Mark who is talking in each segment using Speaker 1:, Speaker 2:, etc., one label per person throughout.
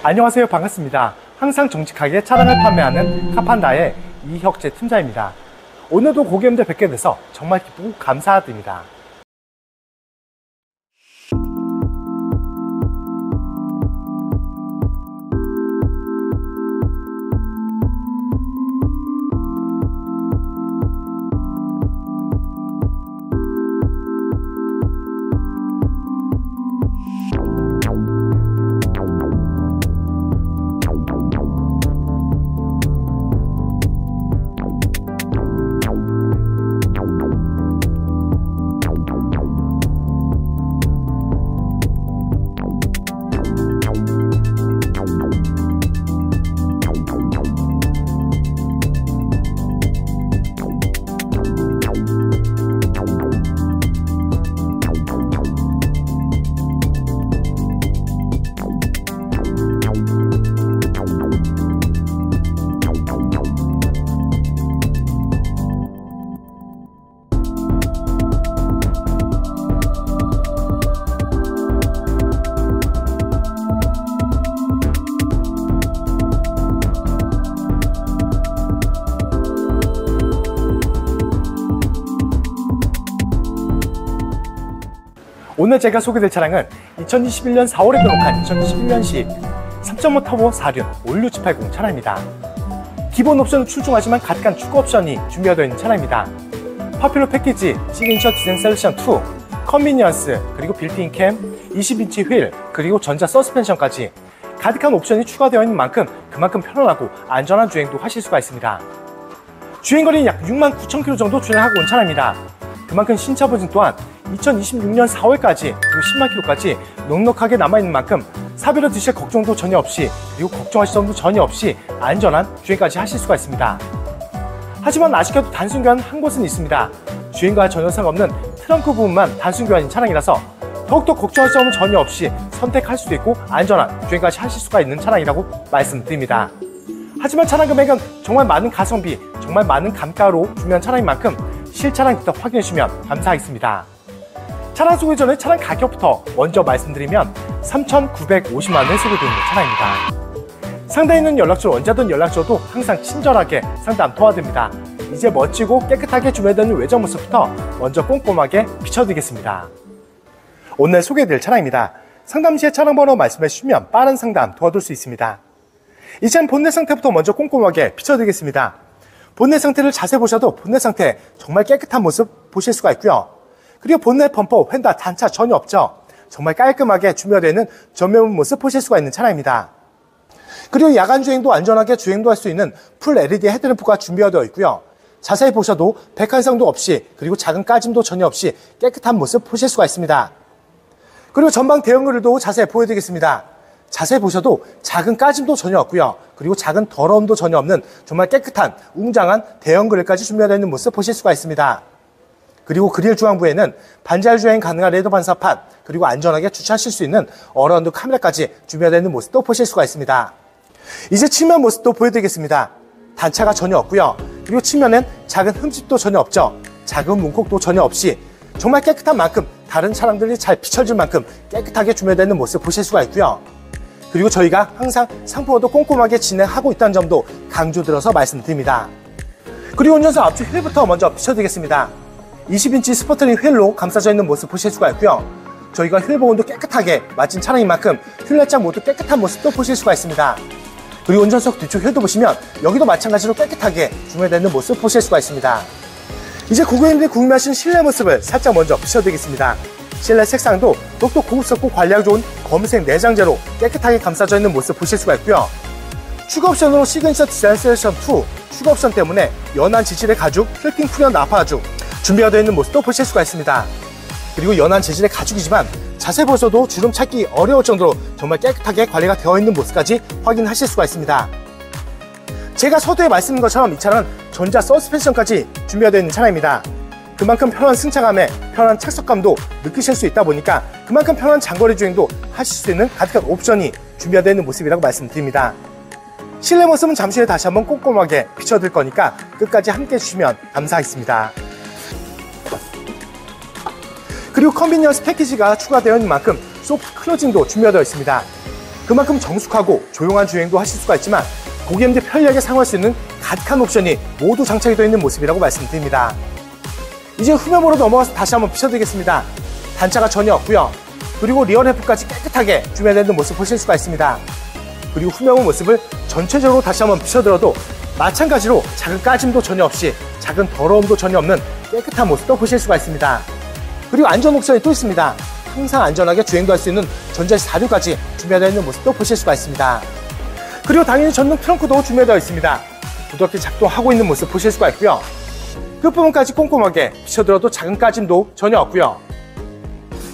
Speaker 1: 안녕하세요. 반갑습니다. 항상 정직하게 차량을 판매하는 카판다의 이혁재 팀장입니다. 오늘도 고객님들 뵙게 돼서 정말 기쁘고 감사드립니다. 오늘 제가 소개될 차량은 2021년 4월에 등록한 2021년식 3.5 터보 4륜 올류 780 차량입니다. 기본 옵션은 출중하지만 가득한 추가 옵션이 준비되어 있는 차량입니다. 파퓰러 패키지, 시그니처 디자인 셀렉션 2, 컨비니언스, 그리고 빌트인 캠, 20인치 휠, 그리고 전자 서스펜션까지 가득한 옵션이 추가되어 있는 만큼 그만큼 편안하고 안전한 주행도 하실 수가 있습니다. 주행거리는 약 69,000km 정도 주행하고 온 차량입니다. 그만큼 신차 버전 또한 2026년 4월까지 그리고 10만 킬로까지 넉넉하게 남아있는 만큼 사비로 드실 걱정도 전혀 없이 그리고 걱정하실 점도 전혀 없이 안전한 주행까지 하실 수가 있습니다. 하지만 아쉽게도 단순 교환 한 곳은 있습니다. 주행과 전혀 상관없는 트렁크 부분만 단순 교환인 차량이라서 더욱더 걱정할 점은 전혀 없이 선택할 수도 있고 안전한 주행까지 하실 수가 있는 차량이라고 말씀드립니다. 하지만 차량 금액은 정말 많은 가성비, 정말 많은 감가로 준비한 차량인 만큼 실차량 직접 확인해 주시면 감사하겠습니다. 차량 소개 전에 차량 가격부터 먼저 말씀드리면 3,950만 원에 소개되어 있는 차량입니다. 상단에 있는 연락처로 언제든 연락 주셔도 항상 친절하게 상담 도와드립니다. 이제 멋지고 깨끗하게 준비되는 외장 모습부터 먼저 꼼꼼하게 비춰드리겠습니다. 오늘 소개해드릴 차량입니다. 상담 시에 차량 번호 말씀해 주시면 빠른 상담 도와줄 수 있습니다. 이 차량 본넷 상태부터 먼저 꼼꼼하게 비춰드리겠습니다. 본넷 상태를 자세히 보셔도 본넷 상태 정말 깨끗한 모습 보실 수가 있고요. 그리고 본넷 범퍼, 휀다, 단차 전혀 없죠. 정말 깔끔하게 준비되어 있는 전면 모습 보실 수가 있는 차량입니다. 그리고 야간 주행도 안전하게 주행도 할 수 있는 풀 LED 헤드램프가 준비가 되어 있고요. 자세히 보셔도 백한상도 없이 그리고 작은 까짐도 전혀 없이 깨끗한 모습 보실 수가 있습니다. 그리고 전방 대형 그릴도 자세히 보여드리겠습니다. 자세히 보셔도 작은 까짐도 전혀 없고요. 그리고 작은 더러움도 전혀 없는 정말 깨끗한 웅장한 대형 그릴까지 준비되어 있는 모습 보실 수가 있습니다. 그리고 그릴 중앙부에는 반자율 주행 가능한 레드 반사판, 그리고 안전하게 주차하실 수 있는 어라운드 카메라까지 준비되어 있는 모습도 보실 수가 있습니다. 이제 측면 모습도 보여드리겠습니다. 단차가 전혀 없고요. 그리고 측면엔 작은 흠집도 전혀 없죠. 작은 문콕도 전혀 없이 정말 깨끗한 만큼 다른 차량들이 잘 비춰질 만큼 깨끗하게 준비되어 있는 모습 보실 수가 있고요. 그리고 저희가 항상 상품화도 꼼꼼하게 진행하고 있다는 점도 강조드려서 말씀드립니다. 그리고 운전석 앞쪽 휠부터 먼저 비춰드리겠습니다. 20인치 스포트링 휠로 감싸져 있는 모습 보실 수가 있고요. 저희가 휠 보온도 깨끗하게 마친 차량인 만큼 휠렛장 모두 깨끗한 모습도 보실 수가 있습니다. 그리고 운전석 뒤쪽 휠도 보시면 여기도 마찬가지로 깨끗하게 준비되어 있는 모습 보실 수가 있습니다. 이제 고객님들이 궁금해하신 실내 모습을 살짝 먼저 비춰드리겠습니다. 실내 색상도 더욱더 고급스럽고 관리하기 좋은 검은색 내장재로 깨끗하게 감싸져 있는 모습 보실 수가 있고요. 추가 옵션으로 시그니처 디자인 셀렉션 2 추가 옵션 때문에 연한 재질의 가죽 힐팅 프리언 나파 가죽 준비가 되어 있는 모습도 보실 수가 있습니다. 그리고 연한 재질의 가죽이지만 자세히 보셔도 주름 찾기 어려울 정도로 정말 깨끗하게 관리가 되어 있는 모습까지 확인하실 수가 있습니다. 제가 서두에 말씀드린 것처럼 이 차량은 전자 서스펜션까지 준비가 되어 있는 차량입니다. 그만큼 편한 승차감에 편한 착석감도 느끼실 수 있다 보니까 그만큼 편한 장거리 주행도 하실 수 있는 가득한 옵션이 준비가 되어 있는 모습이라고 말씀드립니다. 실내 모습은 잠시 후에 다시 한번 꼼꼼하게 비춰드릴 거니까 끝까지 함께 해주시면 감사하겠습니다. 그리고 컨비니언스 패키지가 추가되어 있는 만큼 소프트 클로징도 준비가 되어 있습니다. 그만큼 정숙하고 조용한 주행도 하실 수가 있지만 고객님들 편리하게 사용할 수 있는 가득한 옵션이 모두 장착이 되어 있는 모습이라고 말씀드립니다. 이제 후면으로 넘어가서 다시 한번 비춰드리겠습니다. 단차가 전혀 없고요. 그리고 리어 램프까지 깨끗하게 준비되어 있는 모습 보실 수가 있습니다. 그리고 후면 모습을 전체적으로 다시 한번 비춰들어도 마찬가지로 작은 까짐도 전혀 없이 작은 더러움도 전혀 없는 깨끗한 모습도 보실 수가 있습니다. 그리고 안전 옵션이 또 있습니다. 항상 안전하게 주행도 할 수 있는 전자식 사륜까지 준비되어 있는 모습도 보실 수가 있습니다. 그리고 당연히 전동 트렁크도 준비되어 있습니다. 부드럽게 작동하고 있는 모습 보실 수가 있고요. 끝부분까지 꼼꼼하게 비춰들어도 작은 까짐도 전혀 없고요.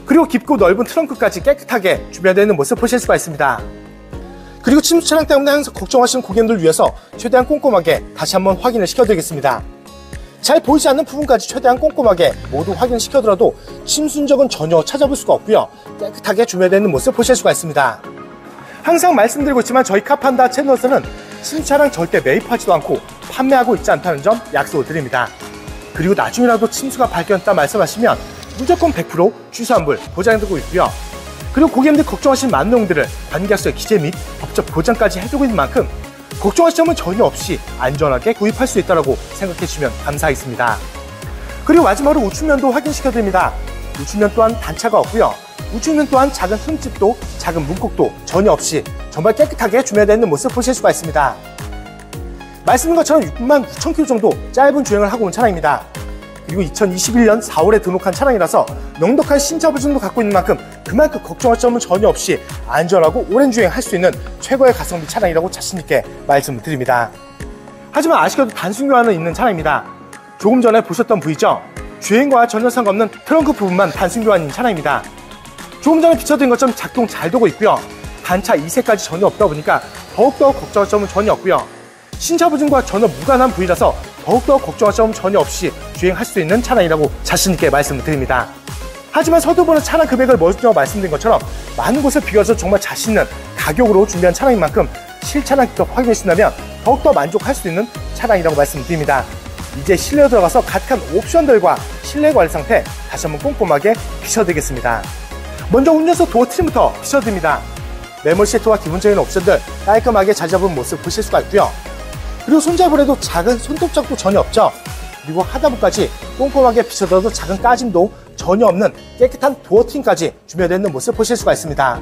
Speaker 1: 그리고 깊고 넓은 트렁크까지 깨끗하게 준비되어 있는 모습 보실 수가 있습니다. 그리고 침수 차량 때문에 항상 걱정하시는 고객님들 위해서 최대한 꼼꼼하게 다시 한번 확인을 시켜드리겠습니다. 잘 보이지 않는 부분까지 최대한 꼼꼼하게 모두 확인을 시켜더라도 침수 흔적은 전혀 찾아볼 수가 없고요. 깨끗하게 준비되어 있는 모습 보실 수가 있습니다. 항상 말씀드리고 있지만 저희 카판다 채널에서는 침수 차량 절대 매입하지도 않고 판매하고 있지 않다는 점 약속을 드립니다. 그리고 나중이라도 침수가 발견했다 말씀하시면 무조건 100% 취소환불 보장해두고 있고요. 그리고 고객님들 걱정하신 많은 내용들을 관계약서의 기재 및 법적 보장까지 해두고 있는 만큼 걱정하실 점은 전혀 없이 안전하게 구입할 수 있다고 생각해 주시면 감사하겠습니다. 그리고 마지막으로 우측면도 확인시켜드립니다. 우측면 또한 단차가 없고요. 우측면 또한 작은 흠집도 작은 문콕도 전혀 없이 정말 깨끗하게 준비되어 있는 모습 보실 수가 있습니다. 말씀드린 것처럼 69,000km 정도 짧은 주행을 하고 온 차량입니다. 그리고 2021년 4월에 등록한 차량이라서 넉넉한 신차 보증도 갖고 있는 만큼 그만큼 걱정할 점은 전혀 없이 안전하고 오랜 주행할 수 있는 최고의 가성비 차량이라고 자신있게 말씀을 드립니다. 하지만 아쉽게도 단순 교환은 있는 차량입니다. 조금 전에 보셨던 부위죠? 주행과 전혀 상관없는 트렁크 부분만 단순 교환인 차량입니다. 조금 전에 비춰드린 것처럼 작동 잘 되고 있고요. 단차 2세까지 전혀 없다 보니까 더욱더 걱정할 점은 전혀 없고요. 신차 보증과 전혀 무관한 부위라서 더욱더 걱정할 점 전혀 없이 주행할 수 있는 차량이라고 자신있게 말씀을 드립니다. 하지만 서두번에 차량 금액을 먼저 말씀드린 것처럼 많은 곳을 비교해서 정말 자신있는 가격으로 준비한 차량인 만큼 실차량 직접 확인해 주신다면 더욱더 만족할 수 있는 차량이라고 말씀드립니다. 이제 실내로 들어가서 가득한 옵션들과 실내 관리 상태 다시 한번 꼼꼼하게 비춰드리겠습니다. 먼저 운전석 도어 트림부터 비춰드립니다. 메모리 시트와 기본적인 옵션들 깔끔하게 잘 잡은 모습 보실 수가 있고요. 그리고 손잡이에도 작은 손톱작도 전혀 없죠. 그리고 하단부까지 꼼꼼하게 비춰들어도 작은 까짐도 전혀 없는 깨끗한 도어 트림까지 준비되어 있는 모습 보실 수가 있습니다.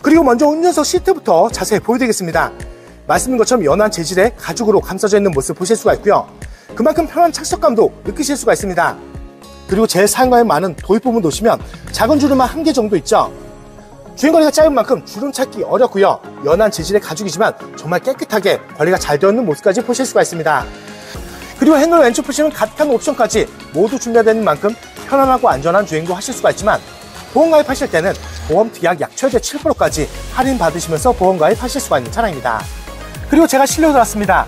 Speaker 1: 그리고 먼저 운전석 시트부터 자세히 보여드리겠습니다. 말씀드린 것처럼 연한 재질의 가죽으로 감싸져 있는 모습 보실 수가 있고요. 그만큼 편한 착석감도 느끼실 수가 있습니다. 그리고 제일 사용감이 많은 도입 부분 놓으시면 작은 주름만 1개 정도 있죠. 주행거리가 짧은 만큼 주름 찾기 어렵고요. 연한 재질의 가죽이지만 정말 깨끗하게 관리가 잘 되어 있는 모습까지 보실 수가 있습니다. 그리고 핸들 왼쪽 보시면 가득한 옵션까지 모두 준비되어 있는 만큼 편안하고 안전한 주행도 하실 수가 있지만 보험 가입하실 때는 보험 특약 약 최대 7%까지 할인 받으시면서 보험 가입하실 수가 있는 차량입니다. 그리고 제가 실내로 들어왔습니다.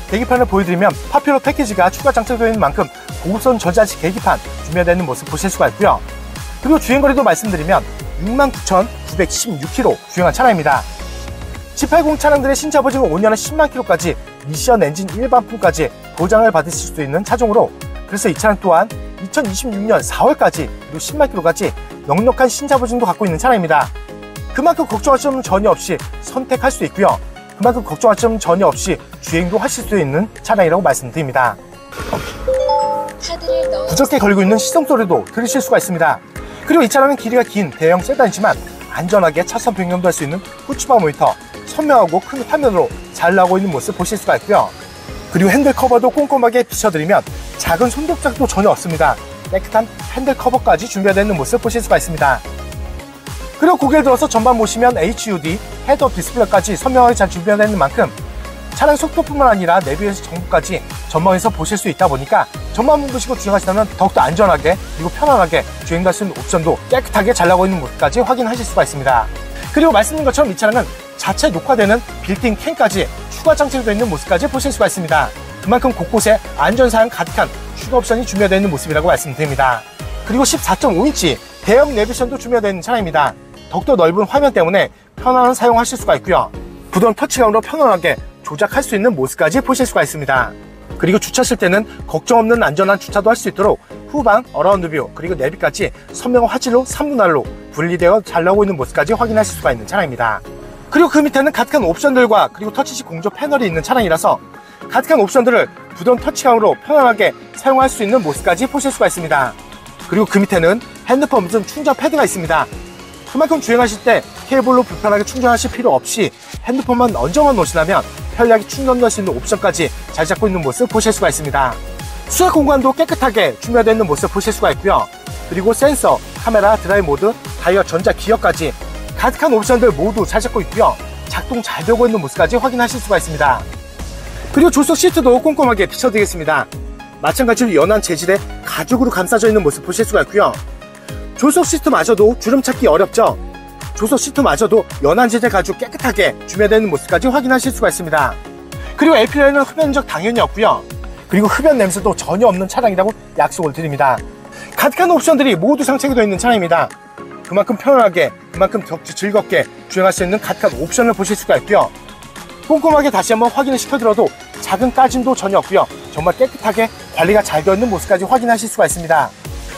Speaker 1: 계기판을 보여드리면 파피로 패키지가 추가 장착되어 있는 만큼 고급선 전자식 계기판 준비되어 있는 모습 보실 수가 있고요. 그리고 주행거리도 말씀드리면 69,916km 주행한 차량입니다. G80 차량들의 신차 보증은 5년에 10만 km까지 미션 엔진 일반품까지 보장을 받으실 수 있는 차종으로 그래서 이 차량 또한 2026년 4월까지 그리고 10만 km까지 넉넉한 신차 보증도 갖고 있는 차량입니다. 그만큼 걱정할 점은 전혀 없이 선택할 수 있고요. 그만큼 걱정할 점은 전혀 없이 주행도 하실 수 있는 차량이라고 말씀드립니다. 부적게 걸리고 있는 시동 소리도 들으실 수가 있습니다. 그리고 이 차량은 길이가 긴 대형 세단이지만 안전하게 차선 변경도 할 수 있는 후추바 모니터, 선명하고 큰 화면으로 잘 나오고 있는 모습 보실 수가 있고요. 그리고 핸들 커버도 꼼꼼하게 비춰드리면 작은 손톱작도 전혀 없습니다. 깨끗한 핸들 커버까지 준비되어 있는 모습 보실 수가 있습니다. 그리고 고개를 들어서 전방 보시면 HUD, 헤드업 디스플레이까지 선명하게 잘 준비되어 있는 만큼 차량 속도뿐만 아니라 내비게이션 정보까지 전방에서 보실 수 있다 보니까 전방만 보시고 주행하시다면 더욱더 안전하게 그리고 편안하게 주행할 수 있는 옵션도 깨끗하게 잘 나오고 있는 모습까지 확인하실 수가 있습니다. 그리고 말씀드린 것처럼 이 차량은 자체 녹화되는 빌트인 캠까지 추가 장착되어 있는 모습까지 보실 수가 있습니다. 그만큼 곳곳에 안전사양 가득한 추가 옵션이 준비되어 있는 모습이라고 말씀드립니다. 그리고 14.5인치 대형 내비게이션도 준비되어 있는 차량입니다. 더욱더 넓은 화면 때문에 편안한 사용하실 수가 있고요. 부드러운 터치감으로 편안하게 조작할 수 있는 모습까지 보실 수가 있습니다. 그리고 주차하실 때는 걱정 없는 안전한 주차도 할 수 있도록 후방 어라운드 뷰 그리고 내비까지 선명한 화질로 3분할로 분리되어 잘 나오고 있는 모습까지 확인하실 수가 있는 차량입니다. 그리고 그 밑에는 가득한 옵션들과 그리고 터치식 공조 패널이 있는 차량이라서 가득한 옵션들을 부드러운 터치감으로 편안하게 사용할 수 있는 모습까지 보실 수가 있습니다. 그리고 그 밑에는 핸드폰 무선 충전 패드가 있습니다. 그만큼 주행하실 때 케이블로 불편하게 충전하실 필요 없이 핸드폰만 얹어만 놓으시다면 편리하게 충전할 수 있는 옵션까지 잘 잡고 있는 모습 보실 수가 있습니다. 수납 공간도 깨끗하게 준비되어 있는 모습 보실 수가 있고요. 그리고 센서, 카메라, 드라이브 모드, 다이어, 전자, 기어까지 가득한 옵션들 모두 잘 잡고 있고요. 작동 잘 되고 있는 모습까지 확인하실 수가 있습니다. 그리고 조수석 시트도 꼼꼼하게 비춰드리겠습니다. 마찬가지로 연한 재질의 가죽으로 감싸져 있는 모습 보실 수가 있고요. 조수석 시트마저도 주름 찾기 어렵죠. 조수석 시트마저도 연한 재질 가죽 깨끗하게 준비되어 있는 모습까지 확인하실 수가 있습니다. 그리고 LPL에는 흡연 흔적 당연히 없고요. 그리고 흡연 냄새도 전혀 없는 차량이라고 약속을 드립니다. 가득한 옵션들이 모두 장착이 되어 있는 차량입니다. 그만큼 편안하게, 그만큼 즐겁게 주행할 수 있는 가득한 옵션을 보실 수가 있고요. 꼼꼼하게 다시 한번 확인을 시켜드려도 작은 까짐도 전혀 없고요. 정말 깨끗하게 관리가 잘 되어 있는 모습까지 확인하실 수가 있습니다.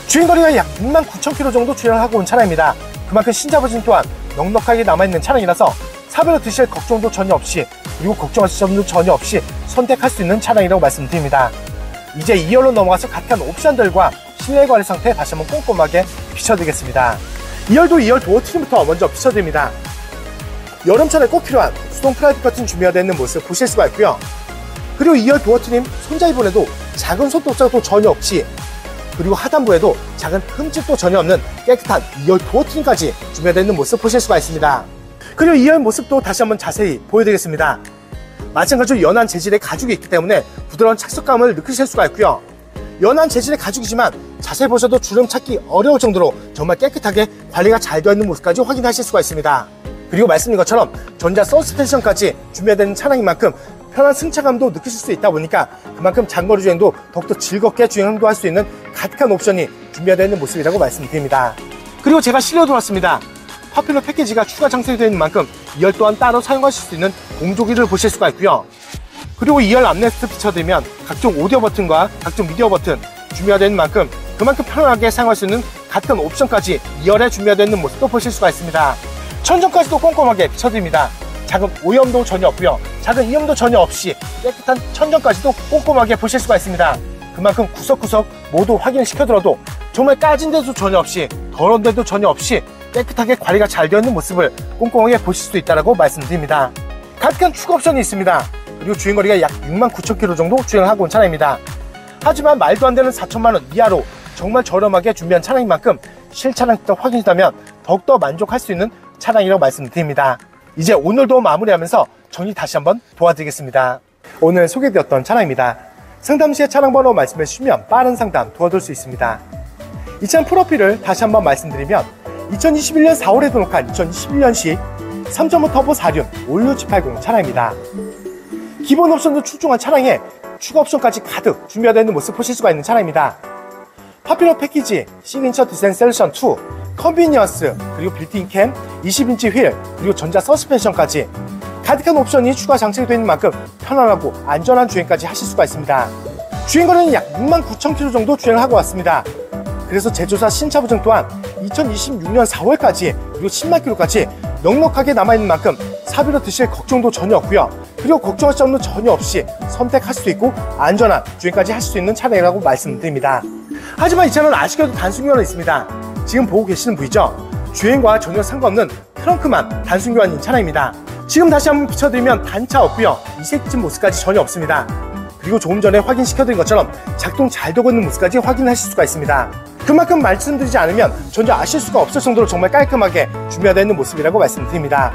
Speaker 1: 주행거리가 약 69,000km 정도 주행을 하고 온 차량입니다. 그만큼 신차 버전 또한 넉넉하게 남아있는 차량이라서 사별로 드실 걱정도 전혀 없이, 그리고 걱정하실 점도 전혀 없이 선택할 수 있는 차량이라고 말씀드립니다. 이제 2열로 넘어가서 가득한 옵션들과 실내 관리 상태 다시 한번 꼼꼼하게 비춰드리겠습니다. 2열도 2열 도어 트림부터 먼저 비춰드립니다. 여름철에 꼭 필요한 수동 프라이빗 커튼 준비가 되어 있는 모습 보실 수가 있고요. 그리고 2열 도어 트림 손잡이분에도 작은 손톱자국도 전혀 없이, 그리고 하단부에도 작은 흠집도 전혀 없는 깨끗한 2열 도어 트림까지 준비가 되어 있는 모습 보실 수가 있습니다. 그리고 2열 모습도 다시 한번 자세히 보여드리겠습니다. 마찬가지로 연한 재질의 가죽이 있기 때문에 부드러운 착석감을 느끼실 수가 있고요. 연한 재질의 가죽이지만 자세히 보셔도 주름 찾기 어려울 정도로 정말 깨끗하게 관리가 잘 되어 있는 모습까지 확인하실 수가 있습니다. 그리고 말씀드린 것처럼 전자 서스펜션까지 준비되어 있는 차량인 만큼 편한 승차감도 느끼실 수 있다 보니까 그만큼 장거리 주행도 더욱더 즐겁게 주행도 할 수 있는 가득한 옵션이 준비되어 있는 모습이라고 말씀드립니다. 그리고 제가 실내 들어왔습니다. 파퓰러 패키지가 추가 장착이 되어 있는 만큼 2열 또한 따로 사용하실 수 있는 공조기를 보실 수가 있고요. 그리고 2열 암레스트 비춰드리면 각종 오디오 버튼과 각종 미디어 버튼 준비가 되어 있는 만큼 그만큼 편안하게 사용할 수 있는 가득한 옵션까지 2열에 준비가 되어 있는 모습도 보실 수가 있습니다. 천정까지도 꼼꼼하게 비춰드립니다. 작은 오염도 전혀 없고요. 작은 이염도 전혀 없이 깨끗한 천정까지도 꼼꼼하게 보실 수가 있습니다. 그만큼 구석구석 모두 확인을 시켜들어도 정말 까진 데도 전혀 없이, 더러운 데도 전혀 없이 깨끗하게 관리가 잘 되어 있는 모습을 꼼꼼하게 보실 수 있다고 말씀드립니다. 가득한 추가 옵션이 있습니다. 그리고 주행거리가 약 69,000km 정도 주행을 하고 온 차량입니다. 하지만 말도 안 되는 4천만원 이하로 정말 저렴하게 준비한 차량인 만큼 실차량부터 확인이라면 더욱더 만족할 수 있는 차량이라고 말씀드립니다. 이제 오늘도 마무리하면서 정리 다시 한번 도와드리겠습니다. 오늘 소개되었던 차량입니다. 상담 시에 차량 번호 말씀해 주시면 빠른 상담 도와드릴 수 있습니다. 이 차량 프로필을 다시 한번 말씀드리면 2021년 4월에 등록한 2021년식 3.5 터보 4륜 올류 G80 차량입니다. 기본 옵션도 출중한 차량에 추가 옵션까지 가득 준비가 되어 있는 모습 보실 수가 있는 차량입니다. 파퓰러 패키지, 시그니처 디자인 셀렉션 2, 컨비니언스, 그리고 빌트인 캠, 20인치 휠, 그리고 전자 서스펜션까지 가득한 옵션이 추가 장착이 되어 있는 만큼 편안하고 안전한 주행까지 하실 수가 있습니다. 주행거리는 약 69,000km 정도 주행을 하고 왔습니다. 그래서 제조사 신차 보증 또한 2026년 4월까지 그리고 10만 킬로까지 넉넉하게 남아있는 만큼 사비로 드실 걱정도 전혀 없고요. 그리고 걱정할 점도 전혀 없이 선택할 수 있고 안전한 주행까지 하실 수 있는 차량이라고 말씀드립니다. 하지만 이 차는 아쉽게도 단순교환은 있습니다. 지금 보고 계시는 부위죠? 주행과 전혀 상관없는 트렁크만 단순교환인 차량입니다. 지금 다시 한번 비춰드리면 단차 없고요. 이색진 모습까지 전혀 없습니다. 그리고 조금 전에 확인시켜드린 것처럼 작동 잘 되고 있는 모습까지 확인하실 수가 있습니다. 그만큼 말씀드리지 않으면 전혀 아실 수가 없을 정도로 정말 깔끔하게 준비가 되어 있는 모습이라고 말씀드립니다.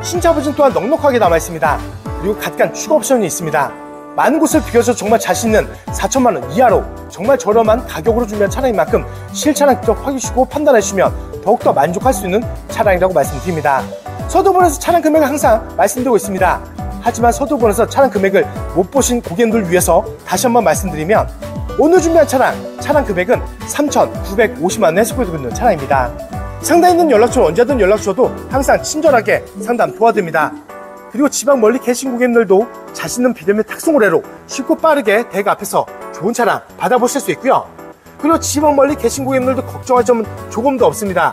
Speaker 1: 신차 버전 또한 넉넉하게 남아있습니다. 그리고 가득한 추가 옵션이 있습니다. 많은 곳을 비교해서 정말 자신 있는 4천만원 이하로 정말 저렴한 가격으로 준비한 차량인 만큼 실차량 직접 확인하시고 판단해주시면 더욱더 만족할 수 있는 차량이라고 말씀드립니다. 서두번에서 차량 금액을 항상 말씀드리고 있습니다. 하지만 서두번에서 차량 금액을 못 보신 고객님들 위해서 다시 한번 말씀드리면 오늘 준비한 차량 금액은 3,950만원에 소개되고 있는 차량입니다. 상단에 있는 연락처로 언제든 연락 주셔도 항상 친절하게 상담 도와드립니다. 그리고 지방 멀리 계신 고객님들도 자신 있는 비대면 탁송 거래로 쉽고 빠르게 대가 앞에서 좋은 차량 받아보실 수 있고요. 그리고 지방 멀리 계신 고객님들도 걱정할 점은 조금도 없습니다.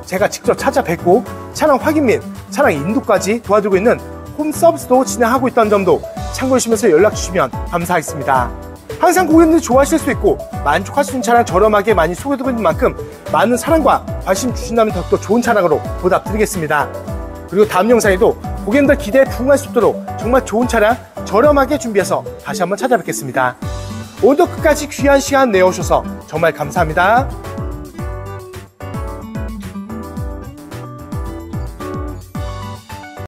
Speaker 1: 제가 직접 찾아뵙고 차량 확인 및 차량 인도까지 도와주고 있는 홈 서비스도 진행하고 있다는 점도 참고해 주시면서 연락 주시면 감사하겠습니다. 항상 고객님들이 좋아하실 수 있고 만족할 수 있는 차량 저렴하게 많이 소개해드리고 있는 만큼 많은 사랑과 관심 주신다면 더욱더 좋은 차량으로 보답드리겠습니다. 그리고 다음 영상에도 고객님들 기대에 부응할 수 있도록 정말 좋은 차량 저렴하게 준비해서 다시 한번 찾아뵙겠습니다. 오늘도 끝까지 귀한 시간 내어주셔서 정말 감사합니다.